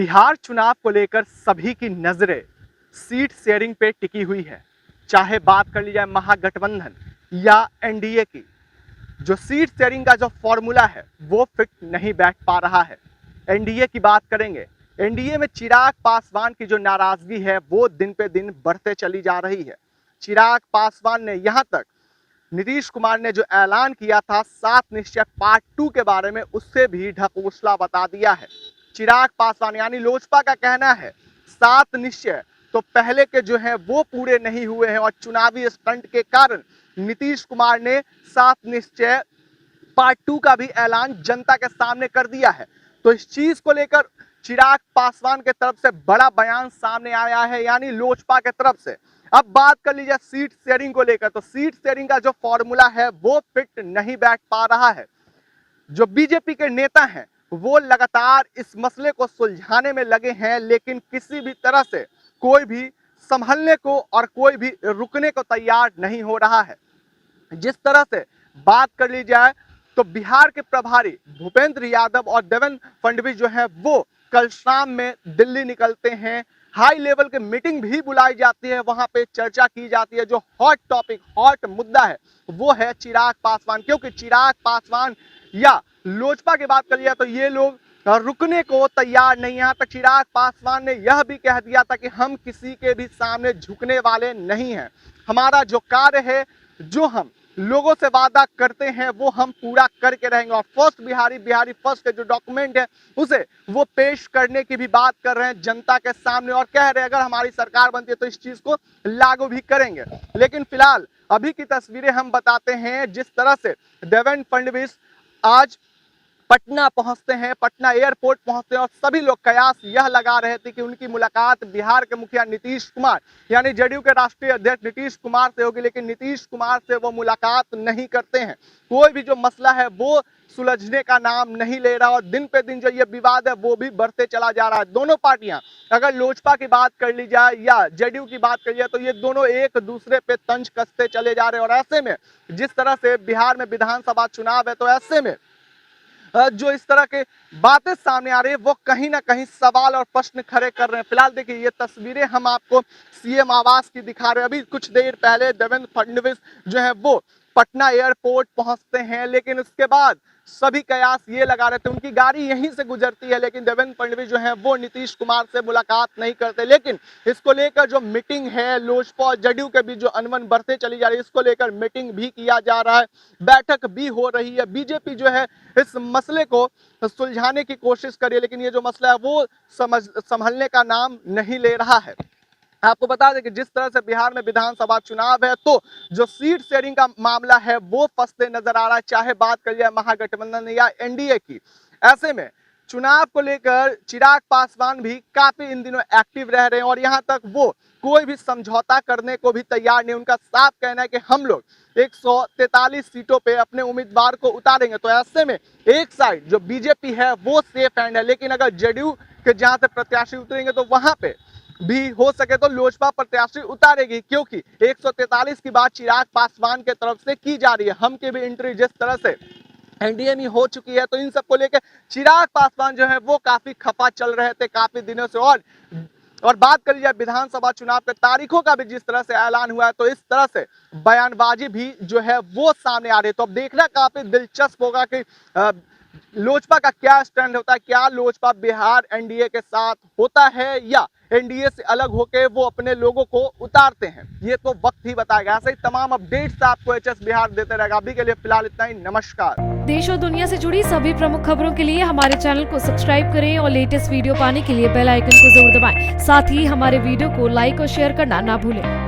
बिहार चुनाव को लेकर सभी की नजरें सीट शेयरिंग पे टिकी हुई है। चाहे बात कर ली जाए महागठबंधन या एनडीए की, जो सीट शेयरिंग का जो फॉर्मूला है वो फिट नहीं बैठ पा रहा है। एनडीए की बात करेंगे, एनडीए में चिराग पासवान की जो नाराजगी है वो दिन पे दिन बढ़ते चली जा रही है। चिराग पासवान ने यहां तक नीतीश कुमार ने जो ऐलान किया था 7 निश्चय पार्ट 2 के बारे में, उससे भी ढकोसला बता दिया है। चिराग पासवान यानी लोजपा का कहना है 7 निश्चय तो पहले के जो हैं वो पूरे नहीं हुए हैं और चुनावी स्टंट के कारण नीतीश कुमार ने 7 निश्चय पार्ट 2 का भी ऐलान जनता के सामने कर दिया है। तो इस चीज को लेकर चिराग पासवान के तरफ से बड़ा बयान सामने आया है, यानी लोजपा के तरफ से। अब बात कर लीजिए सीट शेयरिंग को लेकर, तो सीट शेयरिंग का जो फॉर्मूला है वो फिट नहीं बैठ पा रहा है। जो बीजेपी के नेता हैं वो लगातार इस मसले को सुलझाने में लगे हैं, लेकिन किसी भी तरह से कोई भी संभलने को और कोई भी रुकने को तैयार नहीं हो रहा है। जिस तरह से बात कर ली जाए तो बिहार के प्रभारी भूपेंद्र यादव और देवेंद्र फडणवीस जो है वो कल शाम में दिल्ली निकलते हैं। हाई लेवल की मीटिंग भी बुलाई जाती है, वहां पे चर्चा की जाती है। जो हॉट टॉपिक, हॉट मुद्दा है वो है चिराग पासवान, क्योंकि चिराग पासवान या लोजपा की बात कर लिया तो ये लोग रुकने को तैयार नहीं। यहाँ तक चिराग पासवान ने यह भी कह दिया था कि हम किसी के भी सामने झुकने वाले नहीं हैं। हमारा जो कार्य है, जो हम लोगों से वादा करते हैं वो हम पूरा करके रहेंगे। और फर्स्ट बिहारी फर्स्ट के जो डॉक्यूमेंट है उसे वो पेश करने की भी बात कर रहे हैं जनता के सामने, और कह रहे हैं अगर हमारी सरकार बनती है तो इस चीज को लागू भी करेंगे। लेकिन फिलहाल अभी की तस्वीरें हम बताते हैं। जिस तरह से देवेंद्र फडणवीस आज पटना पहुंचते हैं, पटना एयरपोर्ट पहुंचते हैं और सभी लोग कयास यह लगा रहे थे कि उनकी मुलाकात बिहार के मुखिया नीतीश कुमार यानी जेडीयू के राष्ट्रीय अध्यक्ष नीतीश कुमार से होगी, लेकिन नीतीश कुमार से वो मुलाकात नहीं करते हैं। कोई भी जो मसला है वो सुलझने का नाम नहीं ले रहा और दिन पे दिन जो ये विवाद है वो भी बढ़ते चला जा रहा है। दोनों पार्टियां, अगर लोजपा की बात कर ली जाए या जेडीयू की बात कर ली जाए, तो ये दोनों एक दूसरे पे तंज कसते चले जा रहे हैं। और ऐसे में जिस तरह से बिहार में विधानसभा चुनाव है, तो ऐसे में जो इस तरह के बातें सामने आ रही है वो कहीं ना कहीं सवाल और प्रश्न खड़े कर रहे हैं। फिलहाल देखिए ये तस्वीरें हम आपको सीएम आवास की दिखा रहे हैं। अभी कुछ देर पहले देवेंद्र फडणवीस जो है वो पटना एयरपोर्ट पहुंचते हैं, लेकिन उसके बाद सभी कयास ये लगा रहे थे, उनकी गाड़ी यहीं से गुजरती है, लेकिन देवेंद्र फडणवीस जो है वो नीतीश कुमार से मुलाकात नहीं करते। लेकिन इसको लेकर जो मीटिंग है लोजपा और जेडीयू के बीच जो अनबन बढ़ते चली जा रही है, इसको लेकर मीटिंग भी किया जा रहा है, बैठक भी हो रही है। बीजेपी जो है इस मसले को सुलझाने की कोशिश कर रही है, लेकिन ये जो मसला है वो संभलने का नाम नहीं ले रहा है। आपको बता दें कि जिस तरह से बिहार में विधानसभा चुनाव है, तो जो सीट शेयरिंग का मामला है वो फंसते नजर आ रहा है, चाहे बात कर लिया महागठबंधन या एनडीए की। ऐसे में चुनाव को लेकर चिराग पासवान भी काफी इन दिनों एक्टिव रह रहे हैं और यहां तक वो कोई भी समझौता करने को भी तैयार नहीं। उनका साफ कहना है कि हम लोग 143 सीटों पे अपने उम्मीदवार को उतारेंगे। तो ऐसे में एक साइड जो बीजेपी है वो सेफ हैंड है, लेकिन अगर जेडीयू के जहां से प्रत्याशी उतरेंगे तो वहां पे भी हो सके तो लोजपा प्रत्याशी उतारेगी, क्योंकि 143 की बात चिराग पासवान के तरफ से की जा रही है। हम की भी एंट्री जिस तरह से एनडीए में हो चुकी है, तो इन सबको लेकर चिराग पासवान जो है वो काफी खफा चल रहे थे काफी दिनों से। और बात कर लीजिए विधानसभा चुनाव के तारीखों का भी जिस तरह से ऐलान हुआ है, तो इस तरह से बयानबाजी भी जो है वो सामने आ रही है। तो अब देखना काफी दिलचस्प होगा कि लोजपा का क्या स्टैंड होता है, क्या लोजपा बिहार एनडीए के साथ होता है या एनडीए से अलग होके वो अपने लोगों को उतारते हैं, ये तो वक्त ही बताएगा। ऐसे ही तमाम अपडेट्स आपको एचएस बिहार देते रहेगा। अभी के लिए फिलहाल इतना ही, नमस्कार। देश और दुनिया से जुड़ी सभी प्रमुख खबरों के लिए हमारे चैनल को सब्सक्राइब करें और लेटेस्ट वीडियो पाने के लिए बेल आइकन को जरूर दबाएं। साथ ही हमारे वीडियो को लाइक और शेयर करना ना भूलें।